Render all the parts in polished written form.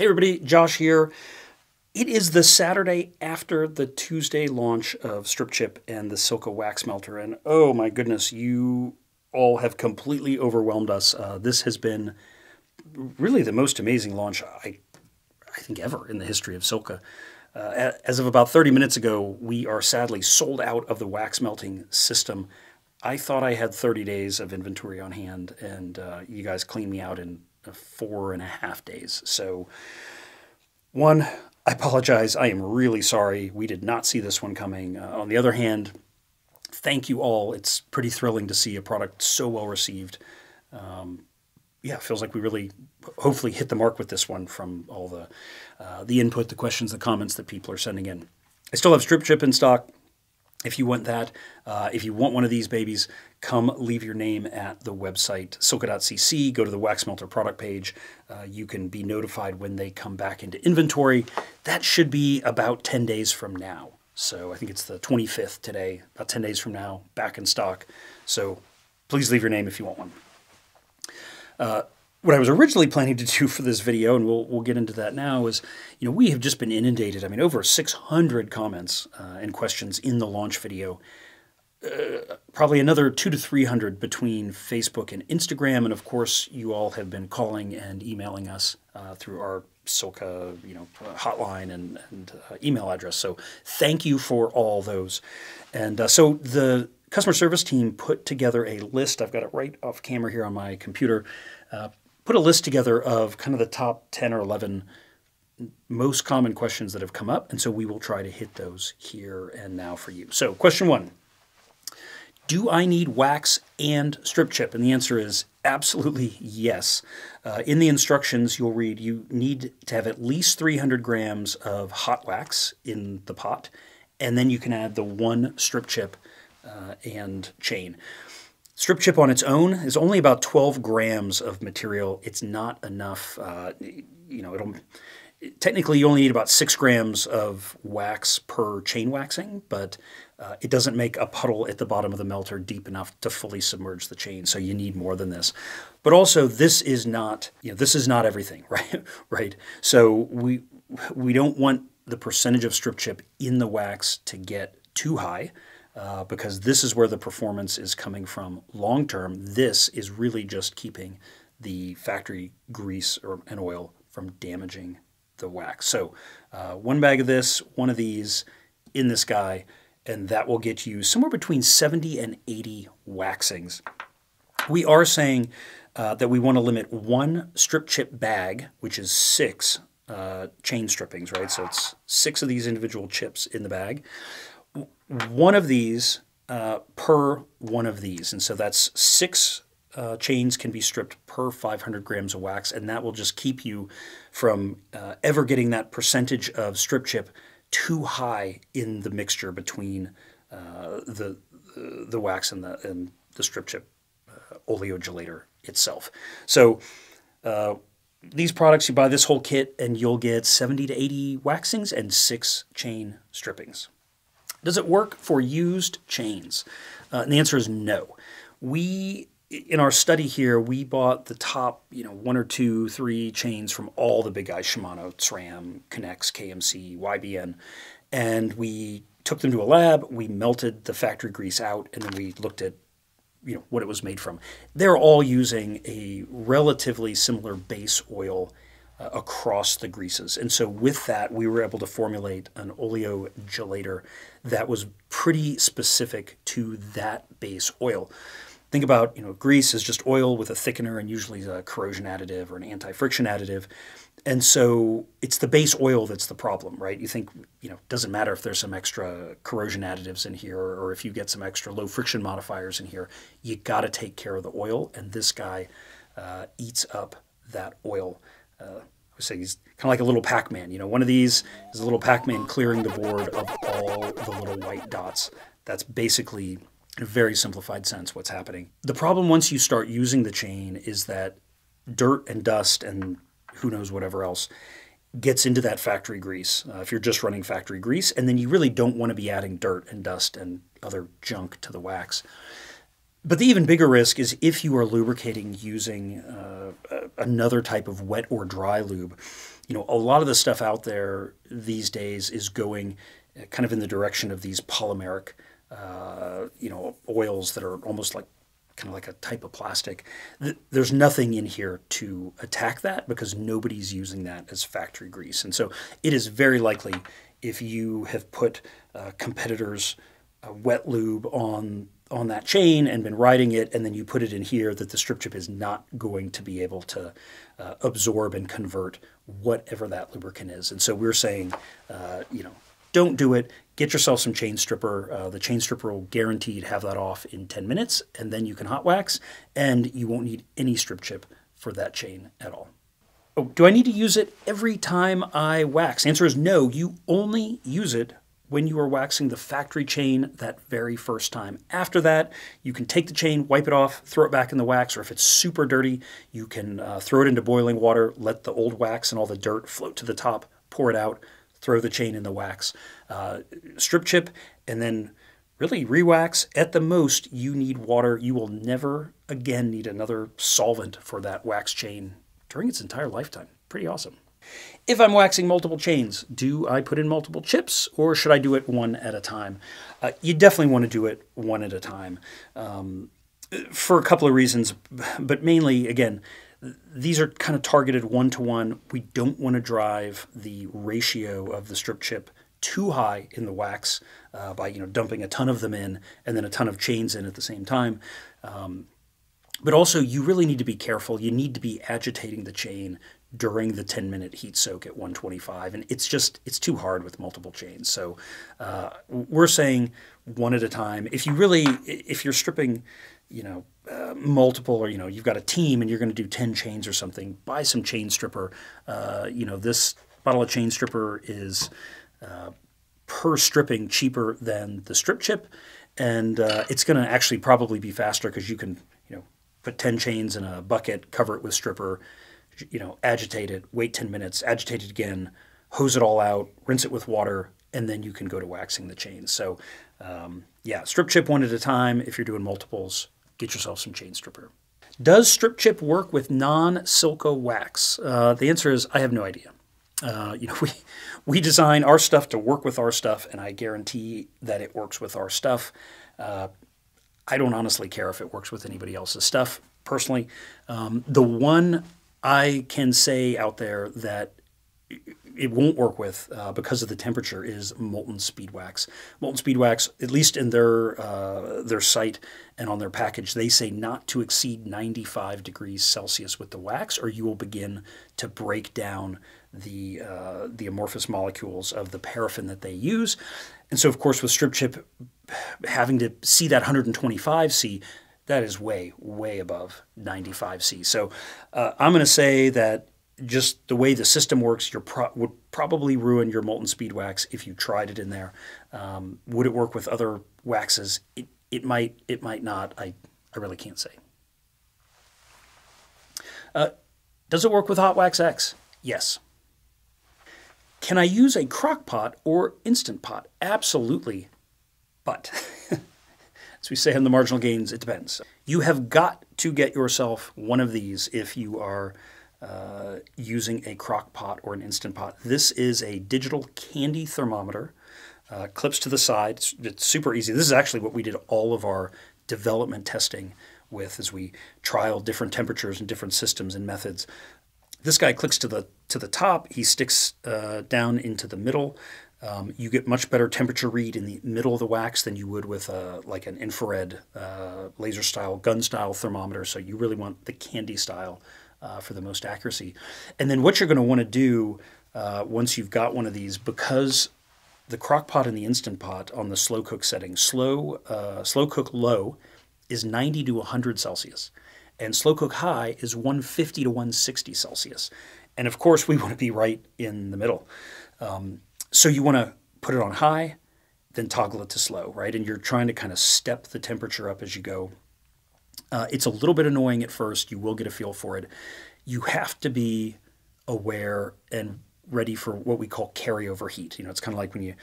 Hey everybody, Josh here. It is the Saturday after the Tuesday launch of StripChip and the SILCA wax melter, and oh my goodness, you all have completely overwhelmed us. This has been really the most amazing launch I think ever in the history of SILCA. As of about 30 minutes ago, we are sadly sold out of the wax melting system. I thought I had 30 days of inventory on hand, and you guys cleaned me out in 4.5 days. So, one, I apologize. I am really sorry. We did not see this one coming. On the other hand, thank you all. It's pretty thrilling to see a product so well received. Yeah, it feels like we really hopefully hit the mark with this one from all the input, the questions, the comments that people are sending in. I still have StripChip in stock. If you want that, if you want one of these babies, come leave your name at the website, silca.cc. Go to the wax melter product page. You can be notified when they come back into inventory. That should be about 10 days from now. So I think it's the 25th today, about 10 days from now, back in stock. So please leave your name if you want one. What I was originally planning to do for this video, and we'll get into that now, is, we have just been inundated. I mean, over 600 comments and questions in the launch video. Probably another 200 to 300 between Facebook and Instagram, and of course, you all have been calling and emailing us through our SILCA, hotline and email address. So thank you for all those. And so the customer service team put together a list. I've got it right off camera here on my computer. Put a list together of kind of the top 10 or 11 most common questions that have come up, and so we will try to hit those here and now for you. So question one, do I need wax and StripChip? And the answer is absolutely yes. In the instructions, you'll read you need to have at least 300 grams of hot wax in the pot, and then you can add the one StripChip and chain. StripChip on its own is only about 12 grams of material. It's not enough. Technically you only need about 6 grams of wax per chain waxing, but it doesn't make a puddle at the bottom of the melter deep enough to fully submerge the chain. So you need more than this. But also, this is not everything, right? Right. So we don't want the percentage of StripChip in the wax to get too high. Because this is where the performance is coming from long term. This is really just keeping the factory grease and oil from damaging the wax. So one bag of this, one of these in this guy, and that will get you somewhere between 70 and 80 waxings. We are saying that we want to limit one StripChip bag, which is 6 chain strippings, right? So it's 6 of these individual chips in the bag. One of these per one of these. And so that's 6 chains can be stripped per 500 grams of wax, and that will just keep you from ever getting that percentage of StripChip too high in the mixture between the wax and the StripChip oleogelator itself. So these products, you buy this whole kit and you'll get 70 to 80 waxings and 6 chain strippings. Does it work for used chains? And the answer is no. In our study here, we bought the top, 1 or 2, 3 chains from all the big guys, Shimano, SRAM, Connex, KMC, YBN, and we took them to a lab, we melted the factory grease out, and then we looked at, what it was made from. They're all using a relatively similar base oil across the greases. And so with that, we were able to formulate an oleogelator that was pretty specific to that base oil. Think about, grease is just oil with a thickener and usually a corrosion additive or an anti-friction additive. And so it's the base oil that's the problem, right? You think, it doesn't matter if there's some extra corrosion additives in here or if you get some extra low friction modifiers in here. You got to take care of the oil, and this guy eats up that oil. I say he's kind of like a little Pac-Man. One of these is a little Pac-Man clearing the board of all the little white dots. That's basically, in a very simplified sense, what's happening. The problem once you start using the chain is that dirt and dust and who knows whatever else gets into that factory grease. If you're just running factory grease, and then you really don't want to be adding dirt and dust and other junk to the wax. But the even bigger risk is if you are lubricating using another type of wet or dry lube. A lot of the stuff out there these days is going kind of in the direction of these polymeric, oils that are almost like kind of like a type of plastic. There's nothing in here to attack that because nobody's using that as factory grease. And so it is very likely if you have put competitors' wet lube on that chain and been riding it, and then you put it in here, that the strip chip is not going to be able to absorb and convert whatever that lubricant is. And so we're saying, don't do it. Get yourself some chain stripper. The chain stripper will guaranteed have that off in 10 minutes, and then you can hot wax, and you won't need any strip chip for that chain at all. Oh, do I need to use it every time I wax? The answer is no. You only use it when you are waxing the factory chain that very first time. After that, you can take the chain, wipe it off, throw it back in the wax, or if it's super dirty, you can throw it into boiling water, let the old wax and all the dirt float to the top, pour it out, throw the chain in the wax. Strip chip, and then really re-wax. At the most, you need water. You will never again need another solvent for that wax chain during its entire lifetime. Pretty awesome. If I'm waxing multiple chains, do I put in multiple chips, or should I do it one at a time? You definitely want to do it one at a time for a couple of reasons, but mainly, again, these are kind of targeted one-to-one. We don't want to drive the ratio of the strip chip too high in the wax by dumping a ton of them in and then a ton of chains in at the same time. But also, you really need to be careful. You need to be agitating the chain during the 10-minute heat soak at 125, and it's too hard with multiple chains. So we're saying one at a time. If you're stripping, multiple, or you've got a team and you're going to do 10 chains or something, buy some chain stripper. This bottle of chain stripper is per stripping cheaper than the strip chip, and it's going to actually probably be faster because you can put 10 chains in a bucket, cover it with stripper, agitate it, wait 10 minutes, agitate it again, hose it all out, rinse it with water, and then you can go to waxing the chains. So strip chip one at a time. If you're doing multiples, get yourself some chain stripper. Does strip chip work with non-silco wax? The answer is I have no idea. We design our stuff to work with our stuff, and I guarantee that it works with our stuff. I don't honestly care if it works with anybody else's stuff, personally. The one I can say out there that it won't work with because of the temperature is molten speed wax. Molten speed wax, at least in their site and on their package, they say not to exceed 95 degrees Celsius with the wax, or you will begin to break down the amorphous molecules of the paraffin that they use. And so, of course, with strip chip, having to see that 125 C, that is way, way above 95 C. So I'm going to say that just the way the system works, would probably ruin your molten speed wax if you tried it in there. Would it work with other waxes? It might not. I really can't say. Does it work with Hot Wax X? Yes. Can I use a Crockpot or Instant Pot? Absolutely. But, as we say on the Marginal Gains, it depends. You have got to get yourself one of these if you are using a Crockpot or an Instant Pot. This is a digital candy thermometer. Clips to the side. It's super easy. This is actually what we did all of our development testing with as we trialed different temperatures and different systems and methods. This guy clicks to the top. He sticks down into the middle. You get much better temperature read in the middle of the wax than you would with like an infrared laser style, gun style thermometer. So you really want the candy style for the most accuracy. And then what you're going to want to do once you've got one of these, because the Crockpot and the Instant Pot on the slow cook setting, slow cook low is 90 to 100 Celsius. And slow cook high is 150 to 160 Celsius. And of course, we want to be right in the middle. So you want to put it on high, then toggle it to slow, right? And you're trying to kind of step the temperature up as you go. It's a little bit annoying at first. You will get a feel for it. You have to be aware and ready for what we call carryover heat. It's kind of like when you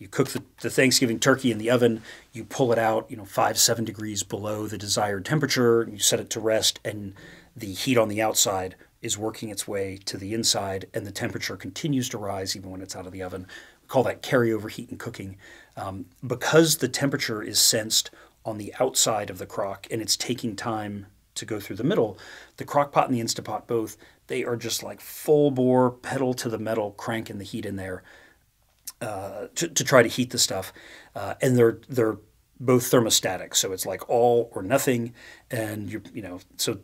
cook the Thanksgiving turkey in the oven, you pull it out, 5-7 degrees below the desired temperature, and you set it to rest, and the heat on the outside is working its way to the inside, and the temperature continues to rise even when it's out of the oven. We call that carryover heat and cooking. Because the temperature is sensed on the outside of the crock and it's taking time to go through the middle, the Crockpot and the Instant Pot both, they are just like full bore, pedal to the metal, cranking the heat in there to try to heat the stuff. And they're both thermostatic, so it's like all or nothing. And so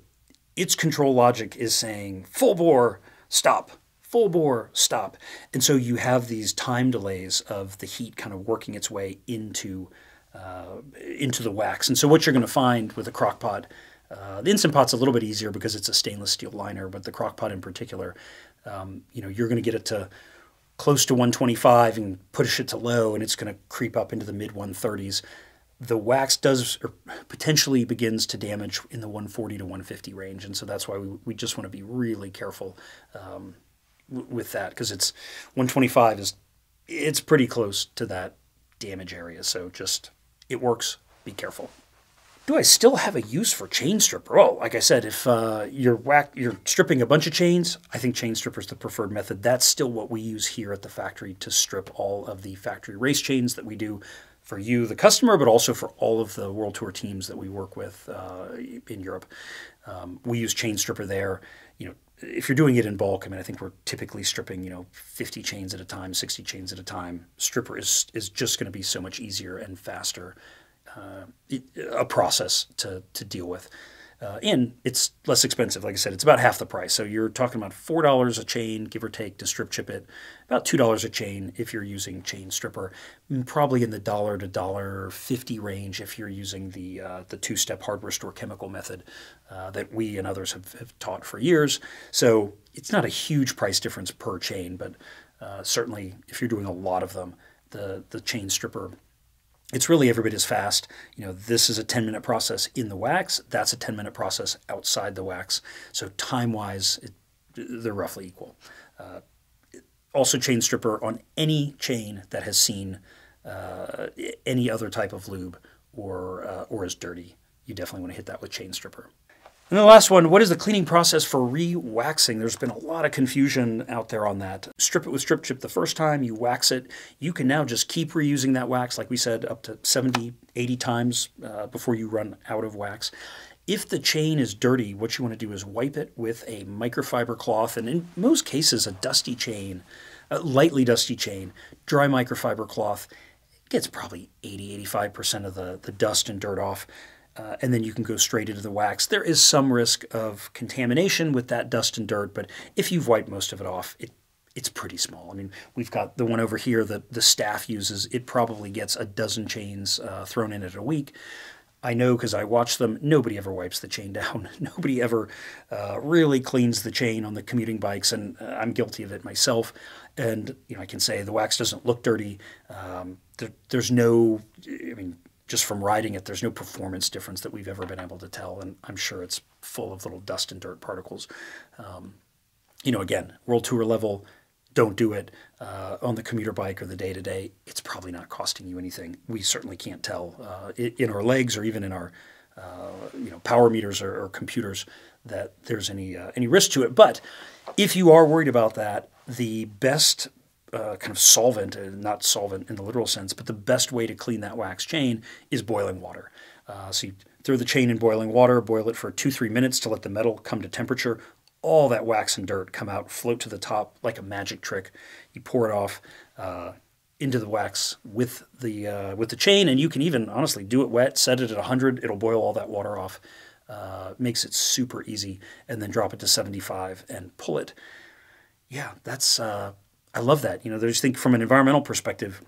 its control logic is saying full bore, stop, full bore, stop. And so you have these time delays of the heat kind of working its way into the wax. And so what you're going to find with a Crockpot, the Instant Pot's a little bit easier because it's a stainless steel liner, but the Crockpot in particular, you're going to get it to close to 125 and push it to low, and it's going to creep up into the mid 130s. The wax does or potentially begins to damage in the 140 to 150 range, and so that's why we just want to be really careful with that, because it's 125 it's pretty close to that damage area. So just, it works. Be careful. Do I still have a use for chain stripper? Well, like I said, if you're stripping a bunch of chains, I think chain stripper is the preferred method. That's still what we use here at the factory to strip all of the factory race chains that we do for you, the customer, but also for all of the World Tour teams that we work with in Europe. We use chain stripper there. If you're doing it in bulk, I think we're typically stripping, 50 chains at a time, 60 chains at a time. Stripper is just going to be so much easier and faster a process to deal with. And it's less expensive. Like I said, it's about half the price. So you're talking about $4 a chain, give or take, to strip chip it. About $2 a chain if you're using chain stripper. And probably in the $1 to $1.50 range if you're using the two-step hardware store chemical method that we and others have taught for years. So it's not a huge price difference per chain, but certainly if you're doing a lot of them, the chain stripper, it's really every bit as fast. This is a 10-minute process in the wax. That's a 10-minute process outside the wax. So time-wise, they're roughly equal. Also, chain stripper on any chain that has seen any other type of lube or is dirty. You definitely want to hit that with chain stripper. And the last one, what is the cleaning process for re-waxing? There's been a lot of confusion out there on that. Strip it with StripChip the first time, you wax it. You can now just keep reusing that wax, like we said, up to 70, 80 times before you run out of wax. If the chain is dirty, what you want to do is wipe it with a microfiber cloth, and in most cases, a dusty chain, a lightly dusty chain, dry microfiber cloth gets probably 80, 85% of the dust and dirt off. And then you can go straight into the wax. There is some risk of contamination with that dust and dirt, but if you've wiped most of it off, it's pretty small. We've got the one over here that the staff uses. It probably gets a dozen chains thrown in it a week. I know because I watch them. Nobody ever wipes the chain down. Nobody ever really cleans the chain on the commuting bikes, and I'm guilty of it myself. And I can say the wax doesn't look dirty. There's no, just from riding it, there's no performance difference that we've ever been able to tell, and I'm sure it's full of little dust and dirt particles. Again, World Tour level, don't do it. On the commuter bike or the day-to-day, it's probably not costing you anything. We certainly can't tell in our legs or even in our power meters or computers that there's any risk to it. But if you are worried about that, the best kind of solvent, not solvent in the literal sense, but the best way to clean that wax chain is boiling water. So you throw the chain in boiling water, boil it for 2-3 minutes to let the metal come to temperature. All that wax and dirt come out, float to the top like a magic trick. You pour it off into the wax with the chain, and you can even honestly do it wet, set it at 100. It'll boil all that water off. Makes it super easy, and then drop it to 75 and pull it. Yeah, that's. I love that. There's think from an environmental perspective.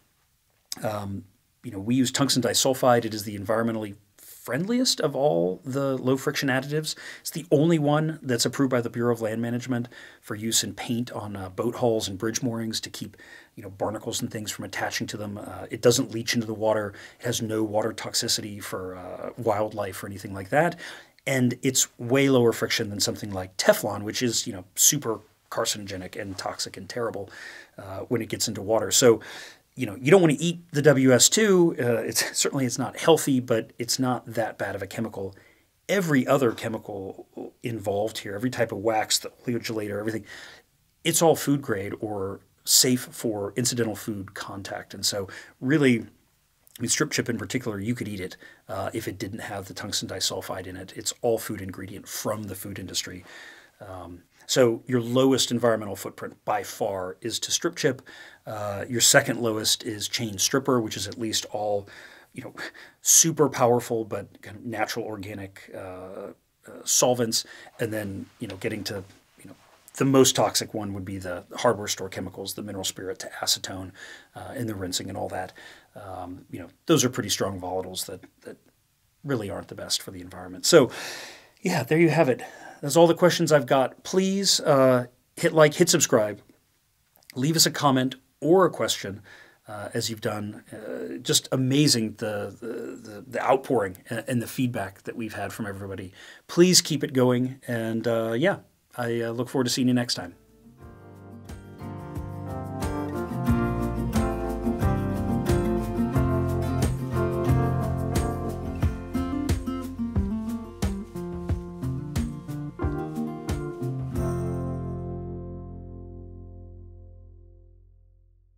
We use tungsten disulfide. It is the environmentally friendliest of all the low friction additives. It's the only one that's approved by the Bureau of Land Management for use in paint on boat hulls and bridge moorings to keep barnacles and things from attaching to them. It doesn't leach into the water. It has no water toxicity for wildlife or anything like that. And it's way lower friction than something like Teflon, which is super carcinogenic and toxic and terrible when it gets into water. So you don't want to eat the WS2. It's not healthy, but it's not that bad of a chemical. Every other chemical involved here, every type of wax, the oleogelator, everything, it's all food grade or safe for incidental food contact. And so really, I mean, StripChip in particular, you could eat it if it didn't have the tungsten disulfide in it. It's all food ingredient from the food industry. So your lowest environmental footprint by far is to StripChip. Your second lowest is Chain Stripper, which is at least all, super powerful but kind of natural organic solvents. And then, getting to, the most toxic one would be the hardware store chemicals, the mineral spirit to acetone, in the rinsing and all that. Those are pretty strong volatiles that really aren't the best for the environment. So, yeah, there you have it. That's all the questions I've got. Please hit like, hit subscribe, leave us a comment or a question as you've done. Just amazing the outpouring and the feedback that we've had from everybody. Please keep it going. And I look forward to seeing you next time.